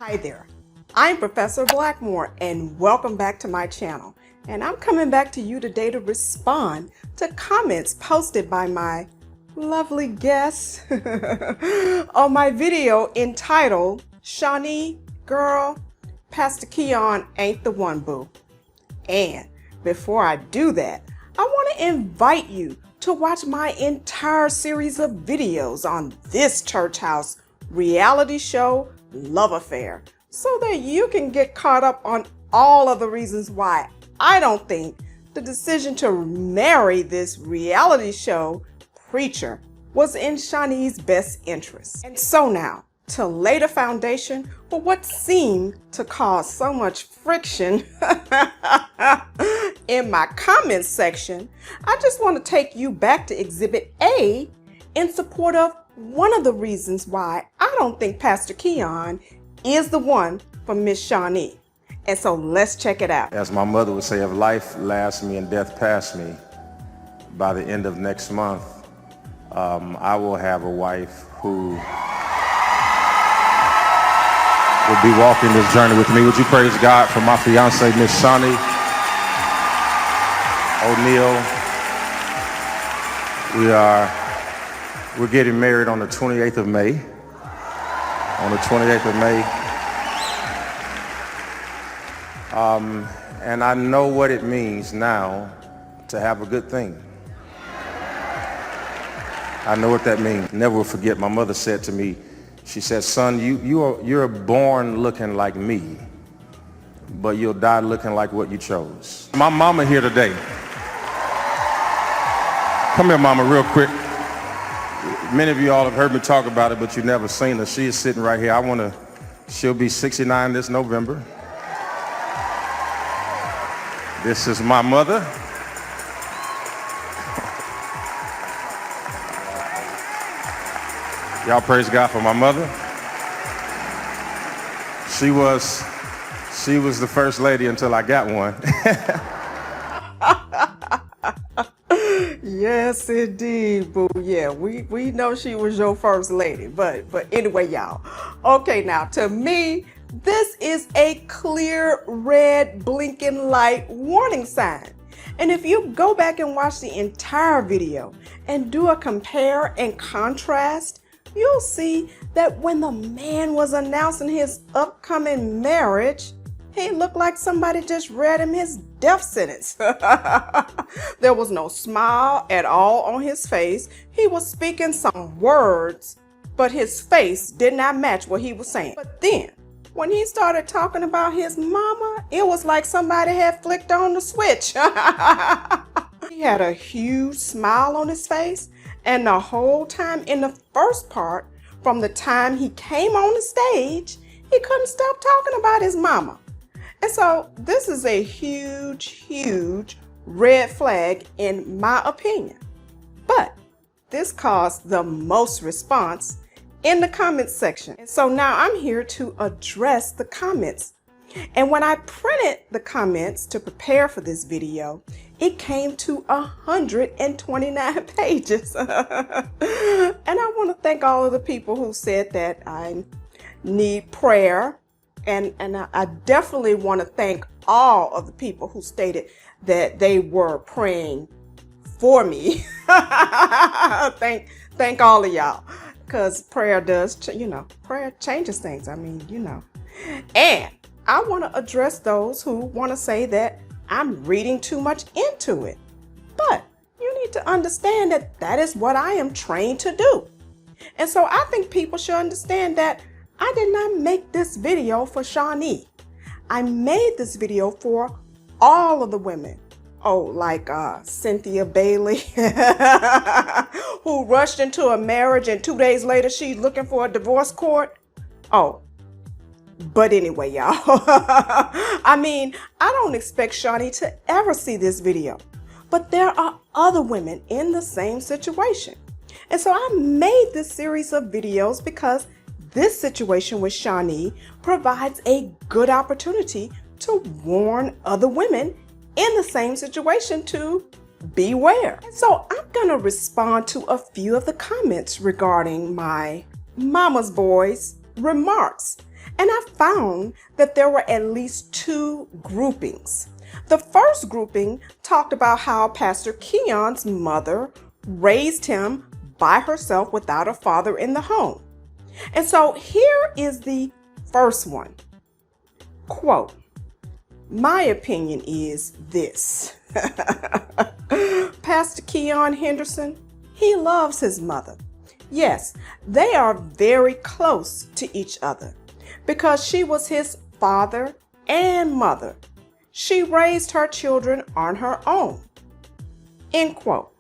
Hi there, I'm Professor Blackmore and welcome back to my channel. And I'm coming back to you today to respond to comments posted by my lovely guests on my video entitled, Shaunie, Girl, Pastor Keion ain't the one, boo. And before I do that, I want to invite you to watch my entire series of videos on this church house reality show love affair, so that you can get caught up on all of the reasons why I don't think the decision to marry this reality show preacher was in Shaunie's best interest. And so now, to lay the foundation for what seemed to cause so much friction in my comments section, I just want to take you back to Exhibit A in support of one of the reasons why I don't think Pastor Keion is the one for Miss Shaunie. And so let's check it out. As my mother would say, if life lasts me and death pass me, by the end of next month, I will have a wife who will be walking this journey with me. Would you praise God for my fiance, Miss Shaunie Oneal? We're getting married on the 28th of May. On the 28th of May. And I know what it means now to have a good thing. I know what that means. Never will forget, my mother said to me, she said, son, you're born looking like me, but you'll die looking like what you chose. My mama here today. Come here, mama, real quick. Many of you all have heard me talk about it, but you've never seen her. She is sitting right here. She'll be 69 this November. This is my mother. Y'all praise God for my mother. She was the first lady until I got one. Yes, indeed, boo. Yeah, we know she was your first lady, but anyway, y'all. Okay, now to me, this is a clear red blinking light warning sign. And if you go back and watch the entire video and do a compare and contrast, you'll see that when the man was announcing his upcoming marriage, he looked like somebody just read him his death sentence. There was no smile at all on his face. He was speaking some words, but his face did not match what he was saying. But then, when he started talking about his mama, it was like somebody had flicked on the switch. He had a huge smile on his face, and the whole time in the first part, from the time he came on the stage, he couldn't stop talking about his mama. And so this is a huge red flag in my opinion. But this caused the most response in the comments section. And so now I'm here to address the comments. And when I printed the comments to prepare for this video, it came to 129 pages. And I want to thank all of the people who said that I need prayer. And I definitely want to thank all of the people who stated that they were praying for me. Thank all of y'all, because prayer does, prayer changes things. I mean, And I want to address those who want to say that I'm reading too much into it. But you need to understand that that is what I am trained to do. And so I think people should understand that I did not make this video for Shaunie. I made this video for all of the women. Oh, like Cynthia Bailey, who rushed into a marriage and 2 days later she's looking for a divorce court. Oh, but anyway, y'all. I mean, I don't expect Shaunie to ever see this video, but there are other women in the same situation. And so I made this series of videos because this situation with Shaunie provides a good opportunity to warn other women in the same situation to beware. And so I'm going to respond to a few of the comments regarding my mama's boy's remarks. And I found that there were at least two groupings. The first grouping talked about how Pastor Keion's mother raised him by herself without a father in the home. And so here is the first one. Quote, "My opinion is this. Pastor Keion Henderson, he loves his mother. Yes, they are very close to each other because she was his father and mother. She raised her children on her own." End quote.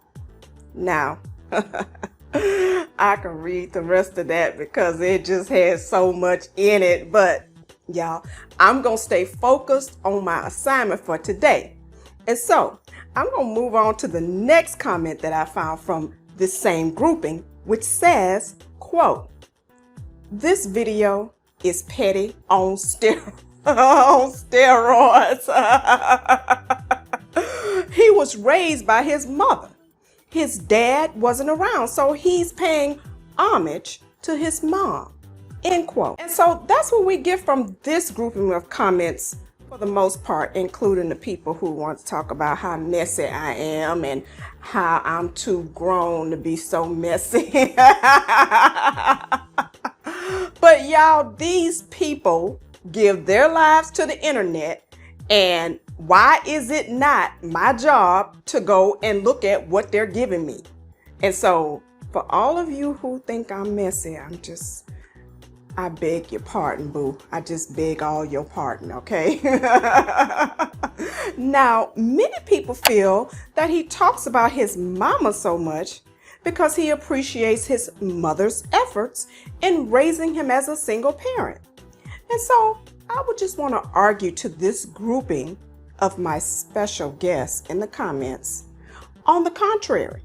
Now, I can read the rest of that because it just has so much in it. But y'all, I'm going to stay focused on my assignment for today. And so I'm going to move on to the next comment that I found from this same grouping, which says, quote, "This video is petty on steroids. He was raised by his mother. His dad wasn't around, so he's paying homage to his mom." End quote. And so that's what we get from this grouping of comments for the most part, including the people who want to talk about how messy I am and how I'm too grown to be so messy. But y'all, these people give their lives to the internet, and why is it not my job to go and look at what they're giving me? And so for all of you who think I'm messy, I beg your pardon, boo. I just beg all your pardon, okay? Now, many people feel that he talks about his mama so much because he appreciates his mother's efforts in raising him as a single parent. And so I would just want to argue to this grouping of my special guests in the comments. On the contrary,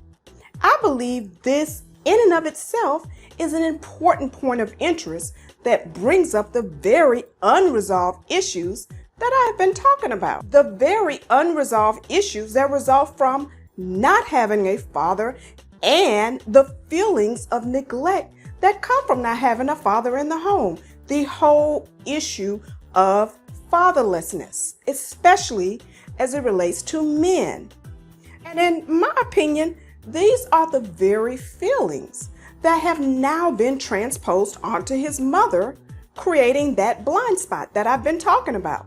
I believe this in and of itself is an important point of interest that brings up the very unresolved issues that I've been talking about. The very unresolved issues that result from not having a father and the feelings of neglect that come from not having a father in the home. The whole issue of fatherlessness, especially as it relates to men. And in my opinion, these are the very feelings that have now been transposed onto his mother, creating that blind spot that I've been talking about.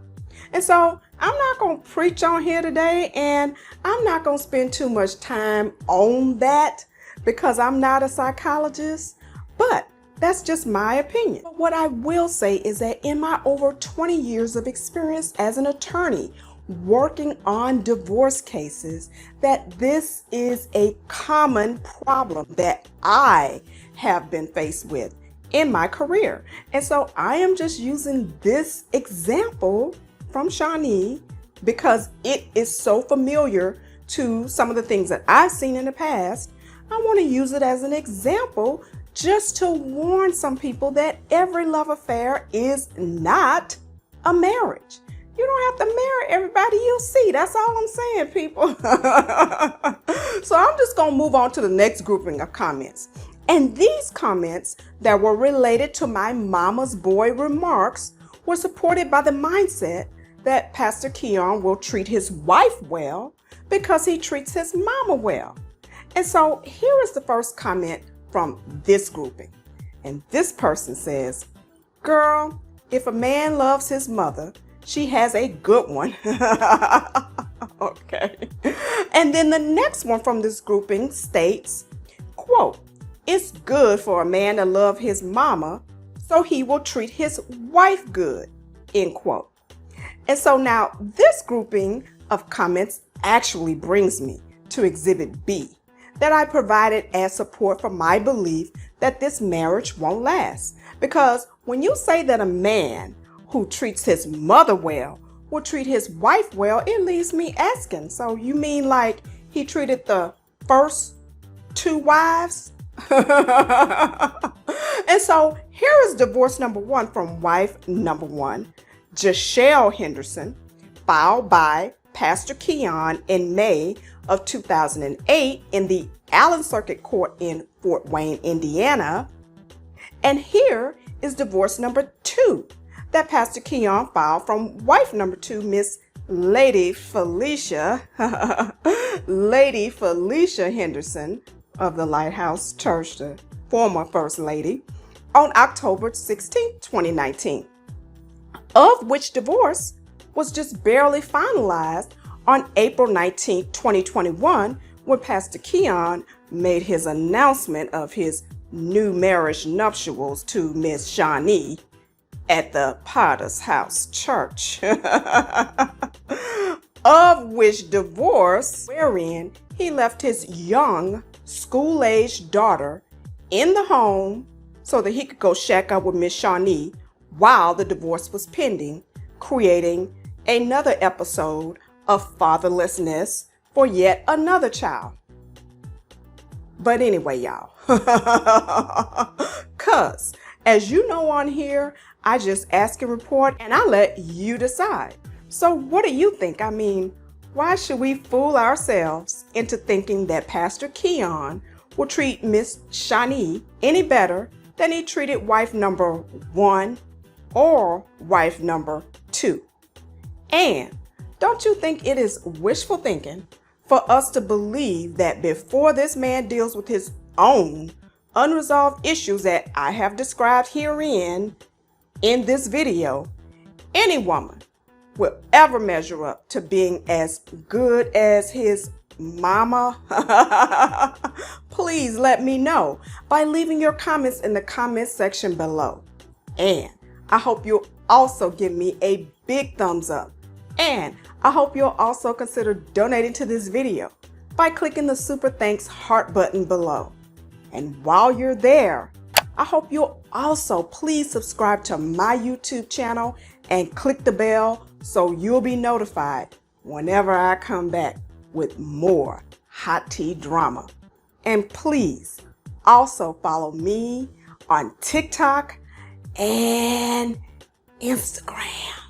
And so I'm not going to preach on here today, and I'm not going to spend too much time on that because I'm not a psychologist, but that's just my opinion. But what I will say is that in my over 20 years of experience as an attorney working on divorce cases, that this is a common problem that I have been faced with in my career. And so I am just using this example from Shaunie because it is so familiar to some of the things that I've seen in the past. I want to use it as an example just to warn some people that every love affair is not a marriage. You don't have to marry everybody you see. That's all I'm saying, people. So I'm just going to move on to the next grouping of comments. And these comments that were related to my mama's boy remarks were supported by the mindset that Pastor Keion will treat his wife well because he treats his mama well. And so here is the first comment from this grouping. And this person says, "Girl, if a man loves his mother, she has a good one." Okay. And then the next one from this grouping states, quote, "It's good for a man to love his mama, so he will treat his wife good," end quote. And so now this grouping of comments actually brings me to Exhibit B that I provided as support for my belief that this marriage won't last. Because when you say that a man who treats his mother well will treat his wife well, it leaves me asking, so you mean like he treated the first two wives? And so here is divorce number one from wife number one, Jashelle Henderson, filed by Pastor Keion in May of 2008 in the Allen Circuit Court in Fort Wayne, Indiana. And here is divorce number two that Pastor Keion filed from wife number 2, Miss Lady Felicia, Lady Felicia Henderson of the Lighthouse Church, the former First Lady, on October 16, 2019, of which divorce was just barely finalized on April 19, 2021, when Pastor Keion made his announcement of his new marriage nuptials to Miss Shaunie at the Potter's House Church, of which divorce wherein he left his young school-aged daughter in the home so that he could go shack up with Miss Shaunie while the divorce was pending, creating another episode of fatherlessness for yet another child. But anyway, y'all, cuz as you know on here, I just ask and report and I let you decide. So what do you think? I mean, why should we fool ourselves into thinking that Pastor Keion will treat Miss Shaunie any better than he treated wife number 1 or wife number 2? And don't you think it is wishful thinking for us to believe that before this man deals with his own unresolved issues that I have described herein in this video, any woman will ever measure up to being as good as his mama? Please let me know by leaving your comments in the comment section below. And I hope you'll also give me a big thumbs up. And I hope you'll also consider donating to this video by clicking the super thanks heart button below. And while you're there, I hope you'll also please subscribe to my YouTube channel and click the bell so you'll be notified whenever I come back with more hot tea drama. And please also follow me on TikTok and Instagram.